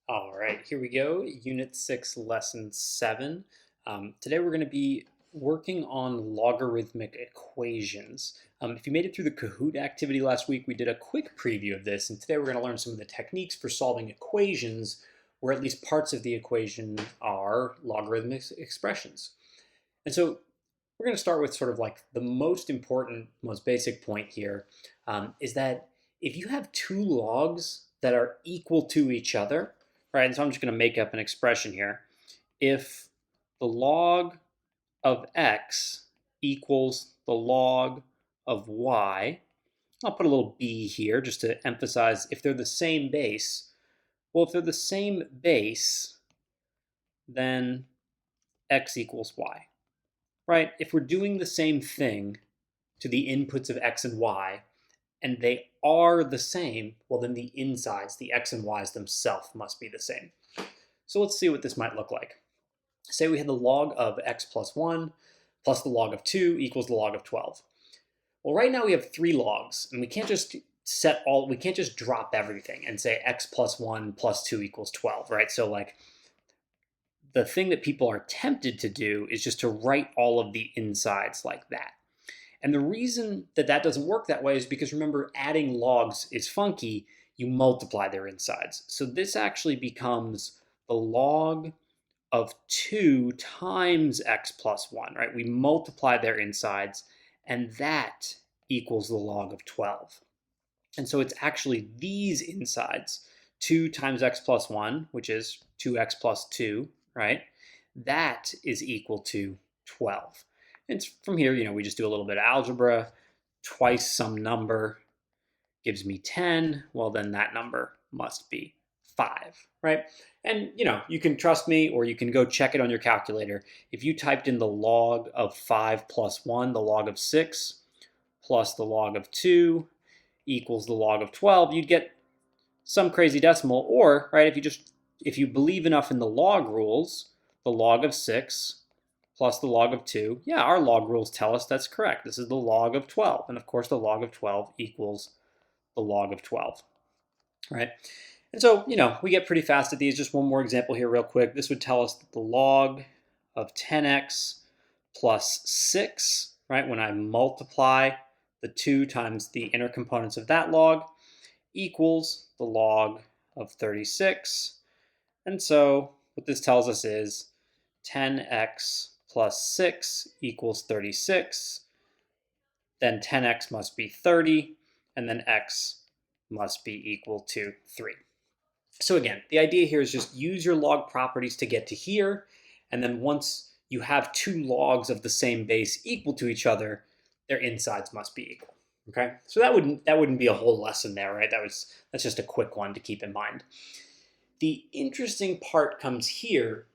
All right, here we go. Unit 6, Lesson 7. Today we're going to be working on logarithmic equations. If you made it through the Kahoot activity last week, we did a quick preview of this, and today we're going to learn some of the techniques for solving equations where at least parts of the equation are logarithmic expressions. And so we're going to start with sort of like the most important, most basic point here, is that if you have two logs that are equal to each other, right, and so I'm just going to make up an expression here. If the log of x equals the log of y, I'll put a little b here just to emphasize if they're the same base. Well, if they're the same base, then x equals y, right? If we're doing the same thing to the inputs of x and y, and they are the same, well then the insides, the x and y's themselves must be the same. So let's see what this might look like. Say we had the log of x plus 1 plus the log of 2 equals the log of 12. Well, right now we have three logs, and we can't just drop everything and say x plus 1 plus 2 equals 12, right? So like the thing that people are tempted to do is just to write all of the insides like that. And the reason that that doesn't work that way is because, remember, adding logs is funky. You multiply their insides. So this actually becomes the log of 2 times x plus 1, right? We multiply their insides, and that equals the log of 12. And so it's actually these insides, 2 times x plus 1, which is 2x plus 2, right? That is equal to 12. And from here, we just do a little bit of algebra. Twice some number gives me 10. Well, then that number must be 5, right? And, you can trust me, or you can go check it on your calculator. If you typed in the log of 5 plus 1, the log of 6, plus the log of 2 equals the log of 12, you'd get some crazy decimal. Or, right, if you believe enough in the log rules, the log of 6 plus the log of 2, yeah, our log rules tell us that's correct. This is the log of 12. And of course, the log of 12 equals the log of 12, right? And so, we get pretty fast at these. Just one more example here real quick. This would tell us that the log of 10x plus 6, right, when I multiply the 2 times the inner components of that log, equals the log of 36. And so what this tells us is 10x plus 6 equals 36. Then 10x must be 30, and then x must be equal to 3. So again, the idea here is just use your log properties to get to here, and then once you have two logs of the same base equal to each other, their insides must be equal. Okay, so that wouldn't be a whole lesson there, right? That's just a quick one to keep in mind. The interesting part comes here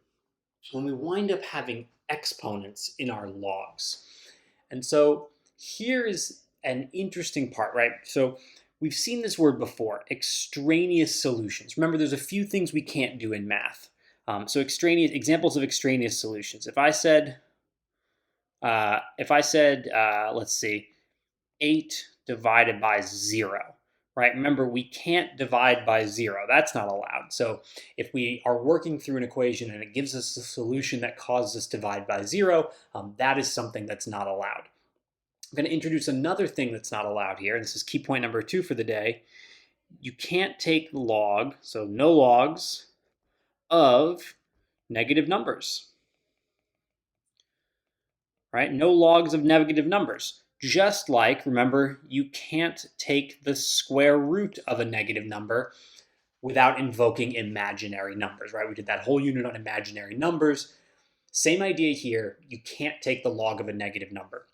when we wind up having exponents in our logs. And so here is an interesting part, right? So we've seen this word before, extraneous solutions. Remember, there's a few things we can't do in math. So examples of extraneous solutions. If I said, let's see, 8 divided by 0, right? Remember, we can't divide by 0. That's not allowed. So if we are working through an equation and it gives us a solution that causes us to divide by 0, that is something that's not allowed. I'm going to introduce another thing that's not allowed here. And this is key point number 2 for the day. You can't take the log, so no logs, of negative numbers, right? No logs of negative numbers. Just like, remember, you can't take the square root of a negative number without invoking imaginary numbers, right? We did that whole unit on imaginary numbers. Same idea here. You can't take the log of a negative number.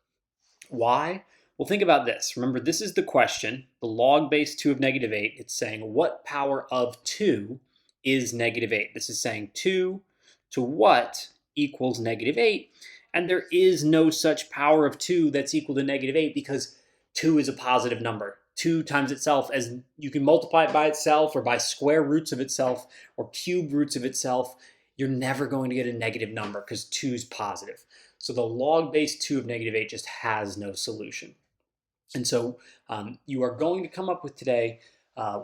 Why? Well, think about this. Remember, this is the question, the log base 2 of negative 8. It's saying what power of 2 is negative 8? This is saying 2 to what equals negative 8? And there is no such power of 2 that's equal to negative 8 because 2 is a positive number. 2 times itself, as you can multiply it by itself or by square roots of itself or cube roots of itself, you're never going to get a negative number because 2 is positive. So the log base 2 of negative 8 just has no solution. And so you are going to come up with today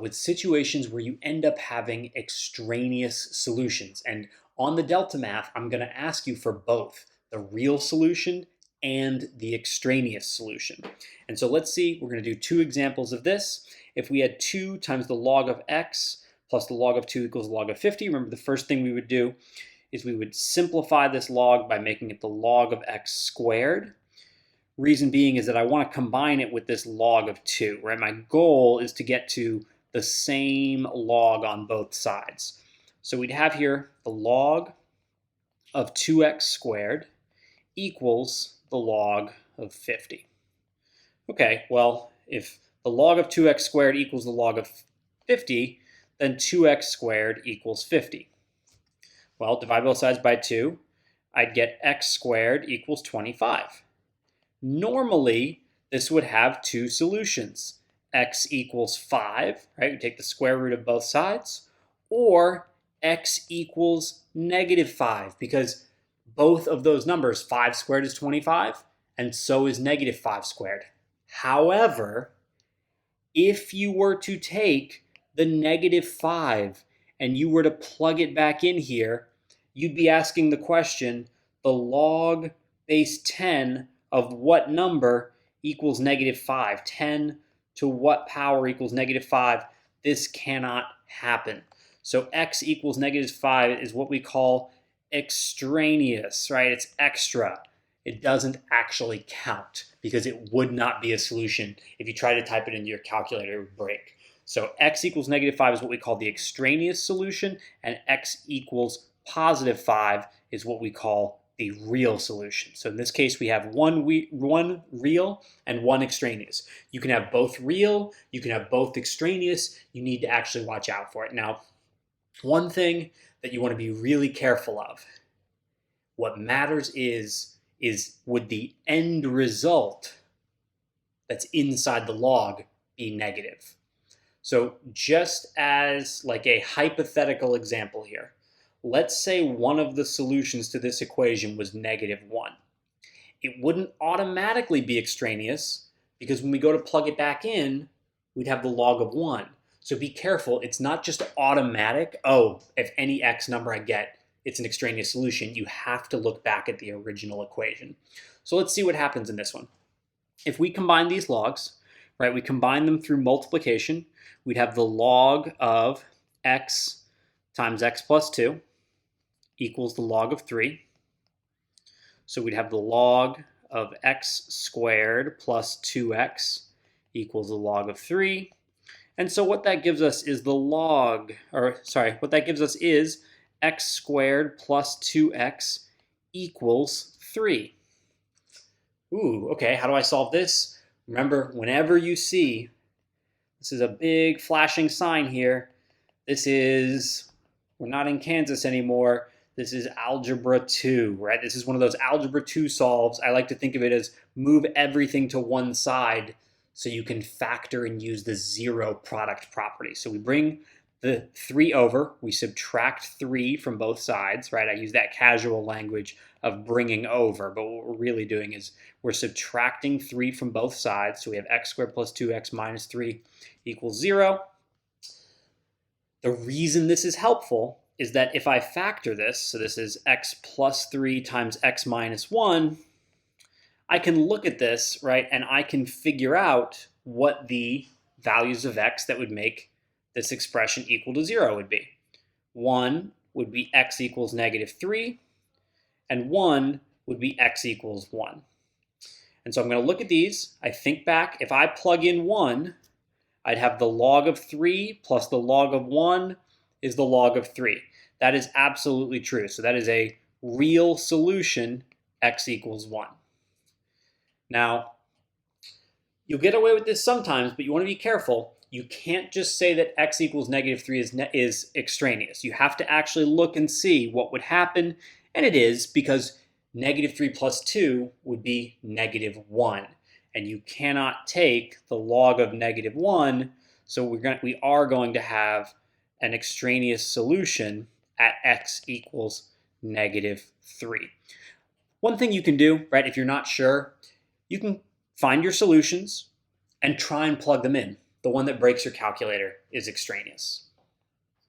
with situations where you end up having extraneous solutions. And on the delta math, I'm going to ask you for both the real solution and the extraneous solution. And so let's see, we're going to do two examples of this. If we had 2 times the log of x plus the log of 2 equals the log of 50, remember the first thing we would do is we would simplify this log by making it the log of x squared. Reason being is that I want to combine it with this log of 2, right? My goal is to get to the same log on both sides. So we'd have here the log of 2x squared equals the log of 50. Okay, well, if the log of 2x squared equals the log of 50, then 2x squared equals 50. Well, divide both sides by 2, I'd get x squared equals 25. Normally, this would have two solutions. X equals 5, right? We take the square root of both sides. Or x equals negative 5, because both of those numbers, 5 squared is 25, and so is negative 5 squared. However, if you were to take the negative 5 and you were to plug it back in here, you'd be asking the question, the log base 10 of what number equals negative 5? 10 to what power equals negative 5? This cannot happen. So x equals negative 5 is what we call extraneous, right? It's extra. It doesn't actually count because it would not be a solution. If you try to type it into your calculator, it would break. So x equals negative 5 is what we call the extraneous solution, and x equals positive 5 is what we call the real solution. So in this case, we have one real and one extraneous. You can have both real, you can have both extraneous. You need to actually watch out for it. Now, one thing that you want to be really careful of, what matters is would the end result that's inside the log be negative? So just as like a hypothetical example here, let's say one of the solutions to this equation was negative 1. It wouldn't automatically be extraneous because when we go to plug it back in, we'd have the log of 1. So be careful, it's not just automatic, oh, if any x number I get, it's an extraneous solution. You have to look back at the original equation. So let's see what happens in this one. If we combine these logs, right, we combine them through multiplication, we'd have the log of x times x plus 2 equals the log of 3. So we'd have the log of x squared plus 2x equals the log of 3. And so what that gives us is what that gives us is x squared plus 2x equals 3. Ooh, okay, how do I solve this? Remember, whenever you see, this is a big flashing sign here, we're not in Kansas anymore, this is algebra 2, right? This is one of those algebra 2 solves. I like to think of it as move everything to one side so you can factor and use the zero product property. So we bring the 3 over, we subtract 3 from both sides, right? I use that casual language of bringing over, but what we're really doing is we're subtracting 3 from both sides. So we have x squared plus 2x minus 3 equals 0. The reason this is helpful is that if I factor this, so this is x plus 3 times x minus 1, I can look at this, right, and I can figure out what the values of x that would make this expression equal to 0 would be. 1 would be x equals negative 3, and 1 would be x equals 1. And so I'm going to look at these. I think back, if I plug in 1, I'd have the log of 3 plus the log of 1 is the log of 3. That is absolutely true. So that is a real solution, x equals 1. Now, you'll get away with this sometimes, but you want to be careful. You can't just say that x equals negative 3 is extraneous. You have to actually look and see what would happen, and it is because negative 3 plus 2 would be negative 1. And you cannot take the log of negative 1, so we are going to have an extraneous solution at x equals negative 3. One thing you can do, right, if you're not sure, you can find your solutions and try and plug them in. The one that breaks your calculator is extraneous.